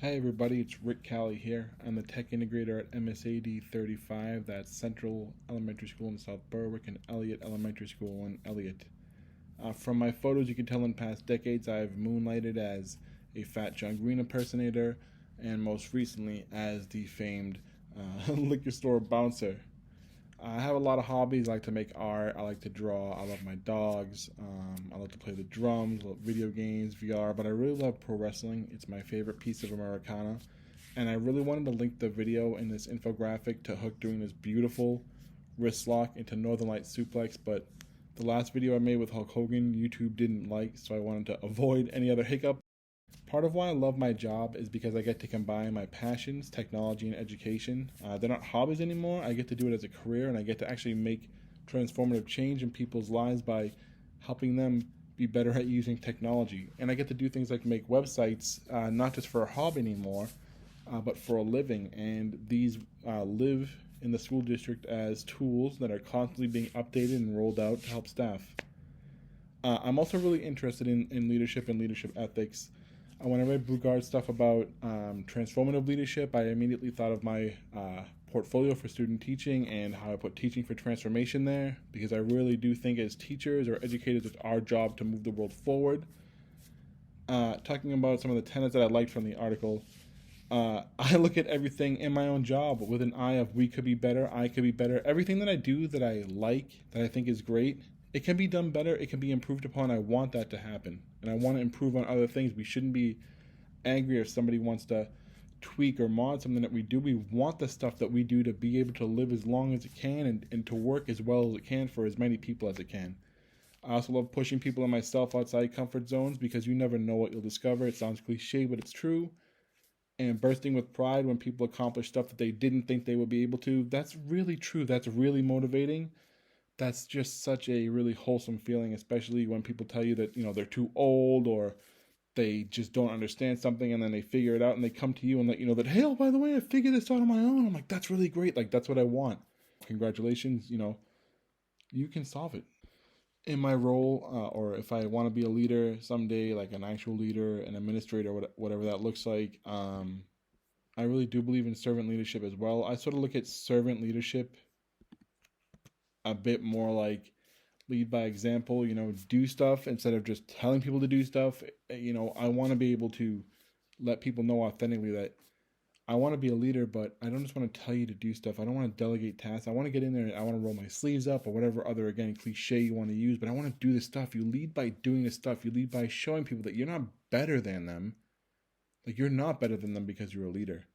Hi everybody, it's Rick Callie here. I'm the tech integrator at MSAD 35, that's Central Elementary School in South Berwick and Elliott Elementary School in Elliott. From my photos, you can tell in past decades I've moonlighted as a Fat John Green impersonator and most recently as the famed liquor store bouncer. I have a lot of hobbies. I like to make art. I like to draw. I love my dogs. I like to play the drums, love video games, VR. But I really love pro wrestling. It's my favorite piece of Americana. And I really wanted to link the video in this infographic to Hook doing this beautiful wrist lock into Northern Light suplex. But the last video I made with Hulk Hogan, YouTube didn't like, so I wanted to avoid any other hiccup. Part of why I love my job is because I get to combine my passions, technology, and education. They're not hobbies anymore. I get to do it as a career, and I get to actually make transformative change in people's lives by helping them be better at using technology. And I get to do things like make websites, not just for a hobby anymore, but for a living. And these live in the school district as tools that are constantly being updated and rolled out to help staff. I'm also really interested in leadership and leadership ethics. When I read Brugard's stuff about transformative leadership, I immediately thought of my portfolio for student teaching and how I put teaching for transformation there, because I really do think as teachers or educators, it's our job to move the world forward. Talking about some of the tenets that I liked from the article, I look at everything in my own job with an eye of we could be better, I could be better. Everything that I do that I like, that I think is great, it can be done better, it can be improved upon. I want that to happen. And I want to improve on other things. We shouldn't be angry if somebody wants to tweak or mod something that we do. We want the stuff that we do to be able to live as long as it can and to work as well as it can for as many people as it can. I also love pushing people and myself outside comfort zones because you never know what you'll discover. It sounds cliche, but it's true. And bursting with pride when people accomplish stuff that they didn't think they would be able to, that's really true. That's really motivating. That's just such a really wholesome feeling, especially when people tell you that, they're too old or they just don't understand something and then they figure it out and they come to you and let you know that, hey, oh, by the way, I figured this out on my own. I'm like, that's really great. Like, that's what I want. Congratulations. You can solve it. In my role, or if I want to be a leader someday, like an actual leader, an administrator, whatever that looks like, I really do believe in servant leadership as well. I sort of look at servant leadership a bit more like lead by example, do stuff instead of just telling people to do stuff. I want to be able to let people know authentically that I want to be a leader, but I don't just want to tell you to do stuff. I don't want to delegate tasks. I want to get in there and I want to roll my sleeves up or whatever other, again, cliche you want to use, but I want to do this stuff. You lead by doing this stuff. You lead by showing people that you're not better than them. Like, you're not better than them because you're a leader.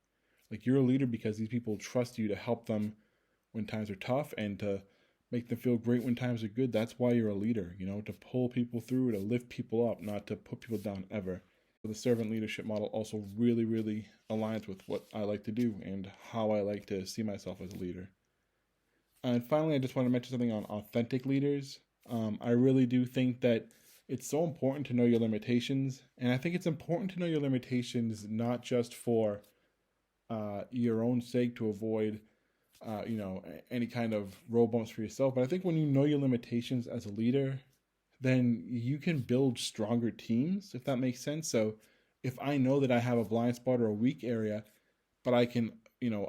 Like, you're a leader because these people trust you to help them when times are tough and to make them feel great when times are good. That's why you're a leader, to pull people through, to lift people up, not to put people down ever. The servant leadership model also really, really aligns with what I like to do and how I like to see myself as a leader. And finally, I just want to mention something on authentic leaders. I really do think that it's so important to know your limitations. And I think it's important to know your limitations not just for your own sake to avoid any kind of road bumps for yourself. But I think when you know your limitations as a leader, then you can build stronger teams, if that makes sense. So if I know that I have a blind spot or a weak area, but I can,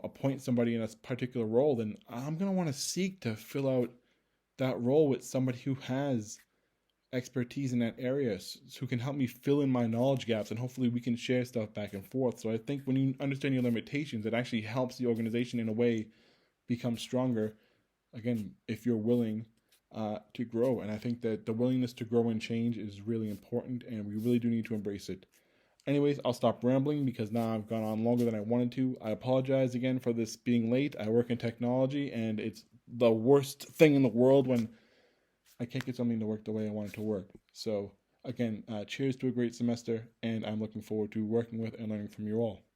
appoint somebody in a particular role, then I'm going to want to seek to fill out that role with somebody who has expertise in that area, who can help me fill in my knowledge gaps, and hopefully we can share stuff back and forth. So I think when you understand your limitations, it actually helps the organization in a way become stronger, again, if you're willing to grow. And I think that the willingness to grow and change is really important, and we really do need to embrace it. Anyways, I'll stop rambling because now I've gone on longer than I wanted to. I apologize again for this being late. I work in technology, and it's the worst thing in the world when I can't get something to work the way I want it to work. So again, cheers to a great semester, and I'm looking forward to working with and learning from you all.